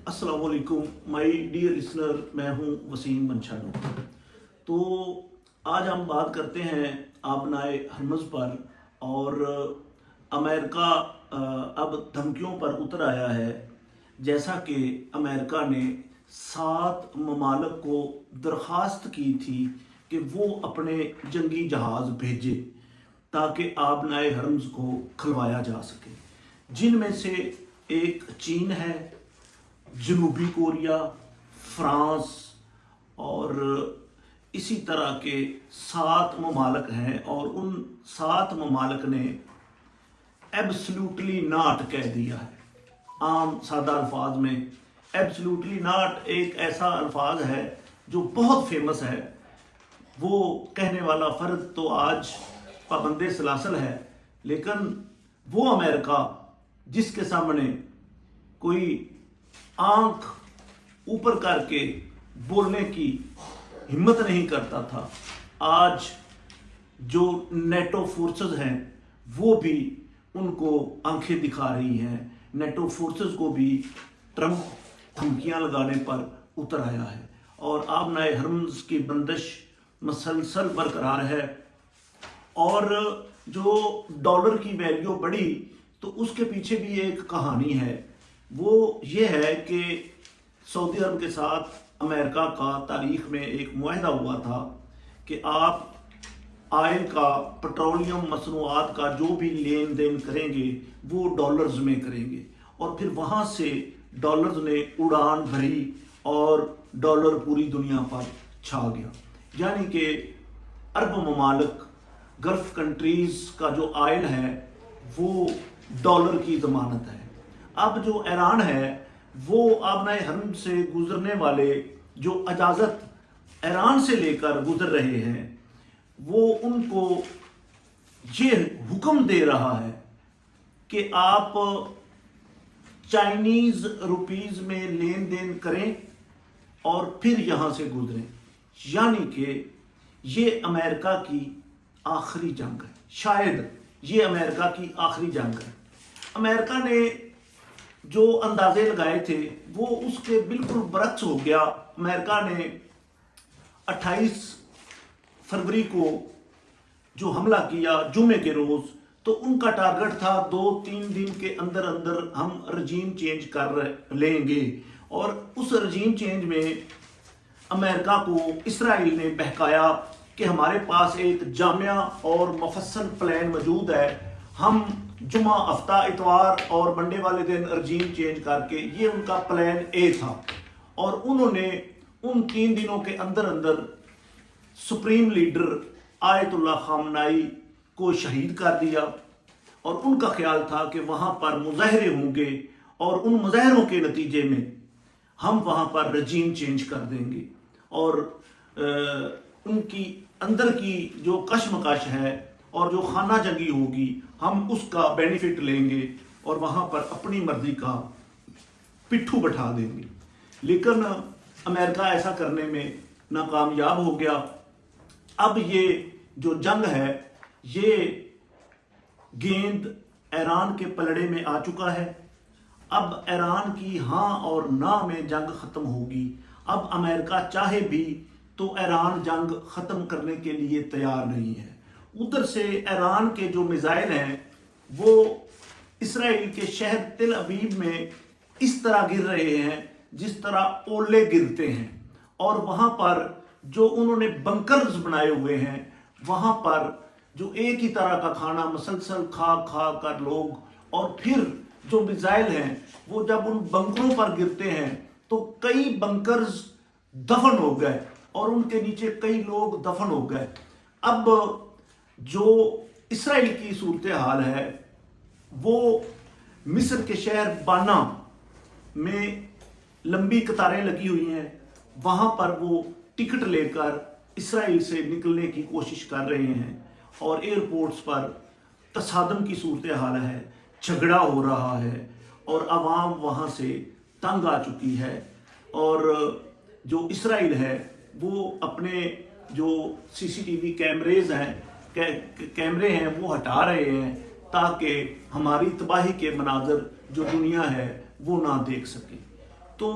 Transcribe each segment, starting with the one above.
अस्सलाम वालेकुम my dear listener, मैं हूं वसीम मंशानो। तो आज हम बात करते हैं आबनाए हरमज़ पर। और अमेरिका अब धमकियों पर उतर आया है। जैसा कि अमेरिका ने 7 ममालिक को दरख्वास्त की थी कि वो अपने जंगी जहाज़ भेजे ताकि आबनाए हरमज़ को खलवाया जा सके, जिनमें से एक चीन है, जनूबी कोरिया, फ्रांस और इसी तरह के 7 ममालिक हैं। और उन 7 ममालिक ने एब्सोल्युटली नॉट कह दिया है। आम सादा अल्फाज में एब्सोल्युटली नॉट एक ऐसा अल्फाज है जो बहुत फेमस है। वो कहने वाला फ़र्द तो आज पाबंदे सलासल है, लेकिन वो अमेरिका जिसके सामने कोई आंख ऊपर करके बोलने की हिम्मत नहीं करता था, आज जो नेटो फोर्सेस हैं वो भी उनको आंखें दिखा रही हैं। नेटो फोर्सेस को भी ट्रंप धमकियां लगाने पर उतर आया है और आबनाए हरमज़ की बंदिश मसलसल बरकरार है। और जो डॉलर की वैल्यू बढ़ी तो उसके पीछे भी एक कहानी है। वो ये है कि सऊदी अरब के साथ अमेरिका का तारीख में एक मुआहदा हुआ था कि आप आयल का, पेट्रोलियम मसनूआत का जो भी लेन देन करेंगे वो डॉलर्स में करेंगे। और फिर वहाँ से डॉलर्स ने उड़ान भरी और डॉलर पूरी दुनिया पर छा गया। यानी कि अरब ममालिक, गल्फ कंट्रीज़ का जो आयल है वो डॉलर की ज़मानत है। अब जो ईरान है वो आबनाए हरम से गुजरने वाले जो इजाज़त ईरान से लेकर गुजर रहे हैं वो उनको ये हुक्म दे रहा है कि आप चाइनीज़ रुपीज़ में लेन देन करें और फिर यहाँ से गुजरें। यानी कि ये अमेरिका की आखिरी जंग है। शायद ये अमेरिका की आखिरी जंग है। अमेरिका ने जो अंदाजे लगाए थे वो उसके बिल्कुल बरक्स हो गया। अमेरिका ने 28 फरवरी को जो हमला किया जुमे के रोज़, तो उनका टारगेट था 2-3 दिन के अंदर अंदर हम रजीम चेंज कर लेंगे। और उस रजीम चेंज में अमेरिका को इसराइल ने बहकाया कि हमारे पास एक जामिया और मुफस्सल प्लान मौजूद है। हम जुमा, हफ्ता, इतवार और मंडे वाले दिन रजीम चेंज करके, ये उनका प्लान ए था। और उन्होंने उन 3 दिनों के अंदर अंदर सुप्रीम लीडर आयतुल्लाह खामनाई को शहीद कर दिया। और उनका ख्याल था कि वहाँ पर मुजाहरे होंगे और उन मुजाहरों के नतीजे में हम वहाँ पर रजीम चेंज कर देंगे। और उनकी अंदर की जो कशमकश है और जो खाना जंगी होगी हम उसका बेनिफिट लेंगे और वहाँ पर अपनी मर्जी का पिट्ठू बैठा देंगे। लेकिन अमेरिका ऐसा करने में नाकामयाब हो गया। अब ये जो जंग है ये गेंद ईरान के पलड़े में आ चुका है। अब ईरान की हाँ और ना में जंग ख़त्म होगी। अब अमेरिका चाहे भी तो ईरान जंग ख़त्म करने के लिए तैयार नहीं है। उधर से ईरान के जो मिसाइल हैं वो इसराइल के शहर तेल अवीव में इस तरह गिर रहे हैं जिस तरह ओले गिरते हैं। और वहाँ पर जो उन्होंने बंकर्स बनाए हुए हैं वहाँ पर जो एक ही तरह का खाना मसलसल खा खा कर लोग, और फिर जो मिसाइल हैं वो जब उन बंकरों पर गिरते हैं तो कई बंकर्स दफन हो गए और उनके नीचे कई लोग दफन हो गए। अब जो इसराइल की सूरत हाल है वो मिस्र के शहर बाना में लंबी कतारें लगी हुई हैं। वहाँ पर वो टिकट लेकर इसराइल से निकलने की कोशिश कर रहे हैं और एयरपोर्ट्स पर तसादम की सूरत हाल है, झगड़ा हो रहा है और आवाम वहाँ से तंग आ चुकी है। और जो इसराइल है वो अपने जो सीसीटीवी कैमरे हैं वो हटा रहे हैं ताकि हमारी तबाही के मनाजर जो दुनिया है वो ना देख सके। तो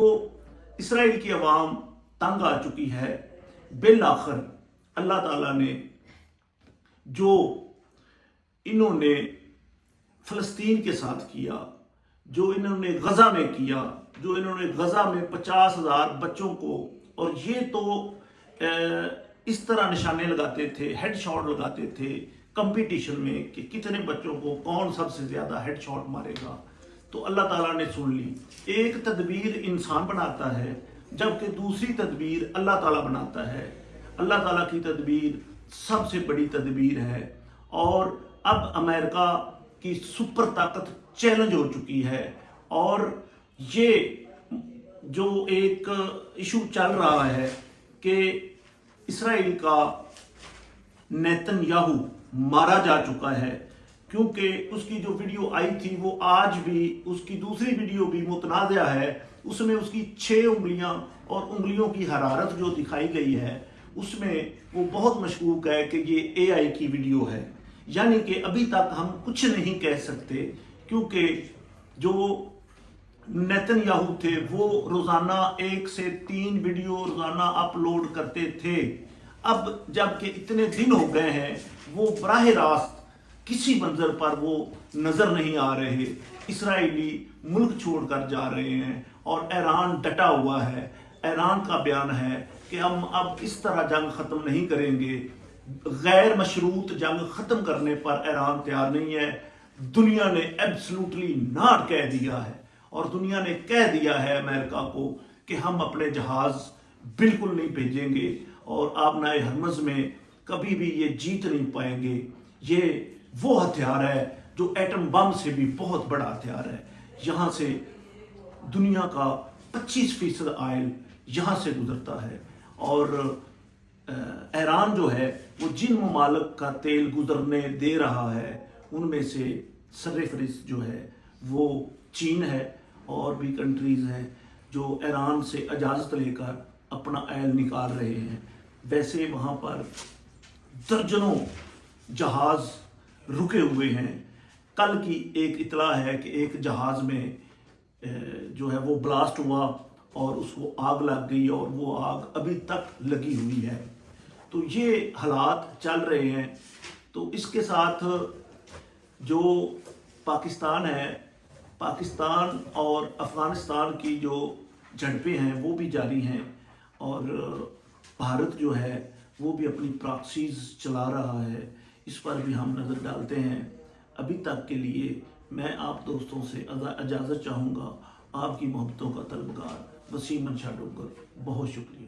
इसराइल की आवाम तंग आ चुकी है। बिल आखिर अल्लाह ताला ने जो इन्होंने फ़लस्तीन के साथ किया, जो इन्होंने गज़ा में किया, जो इन्होंने गज़ा में 50,000 बच्चों को, और ये तो इस तरह निशाने लगाते थे, हेड शॉट लगाते थे कंपटीशन में कि कितने बच्चों को कौन सबसे ज़्यादा हेड शॉट मारेगा। तो अल्लाह ताला ने सुन ली। एक तदबीर इंसान बनाता है, जबकि दूसरी तदबीर अल्लाह ताला बनाता है। अल्लाह ताला की तदबीर सबसे बड़ी तदबीर है। और अब अमेरिका की सुपर ताकत चैलेंज हो चुकी है, और ये जो एक इशू चल रहा है कि इसराइल का नेतन्याहू मारा जा चुका है, क्योंकि उसकी जो वीडियो आई थी वो आज भी, उसकी दूसरी वीडियो भी मुतनाज़ा है। उसमें उसकी 6 उंगलियां और उंगलियों की हरारत जो दिखाई गई है, उसमें वो बहुत मशकूक है कि ये AI की वीडियो है। यानी कि अभी तक हम कुछ नहीं कह सकते, क्योंकि जो नेतन्याहू थे वो रोज़ाना 1 से 3 वीडियो रोज़ाना अपलोड करते थे। अब जबकि इतने दिन हो गए हैं, वो बराह रास्त किसी मंजर पर वो नज़र नहीं आ रहे। इसराइली मुल्क छोड़कर जा रहे हैं और ईरान डटा हुआ है। ईरान का बयान है कि हम अब इस तरह जंग ख़त्म नहीं करेंगे। गैर मशरूत जंग ख़त्म करने पर ईरान तैयार नहीं है। दुनिया ने एब्सोल्युटली नॉट कह दिया है, और दुनिया ने कह दिया है अमेरिका को कि हम अपने जहाज़ बिल्कुल नहीं भेजेंगे, और आबनाए हरमज़ में कभी भी ये जीत नहीं पाएंगे। ये वो हथियार है जो एटम बम से भी बहुत बड़ा हथियार है। यहाँ से दुनिया का 25% ऑयल यहाँ से गुजरता है, और ईरान जो है वो जिन ममालिक का तेल गुजरने दे रहा है उनमें से सरफ़हरिस्त जो है वो चीन है, और भी कंट्रीज़ हैं जो ईरान से इजाज़त लेकर अपना ऑयल निकाल रहे हैं। वैसे वहाँ पर दर्जनों जहाज़ रुके हुए हैं। कल की एक इतला है कि एक जहाज़ में जो है वो ब्लास्ट हुआ और उसको आग लग गई, और वो आग अभी तक लगी हुई है। तो ये हालात चल रहे हैं। तो इसके साथ जो पाकिस्तान है, पाकिस्तान और अफ़गानिस्तान की जो झड़पें हैं वो भी जारी हैं, और भारत जो है वो भी अपनी प्रॉक्सीज चला रहा है। इस पर भी हम नज़र डालते हैं। अभी तक के लिए मैं आप दोस्तों से इजाज़त चाहूँगा। आपकी मोहब्बतों का तलबगार वसीम मंशा डोगर। बहुत शुक्रिया।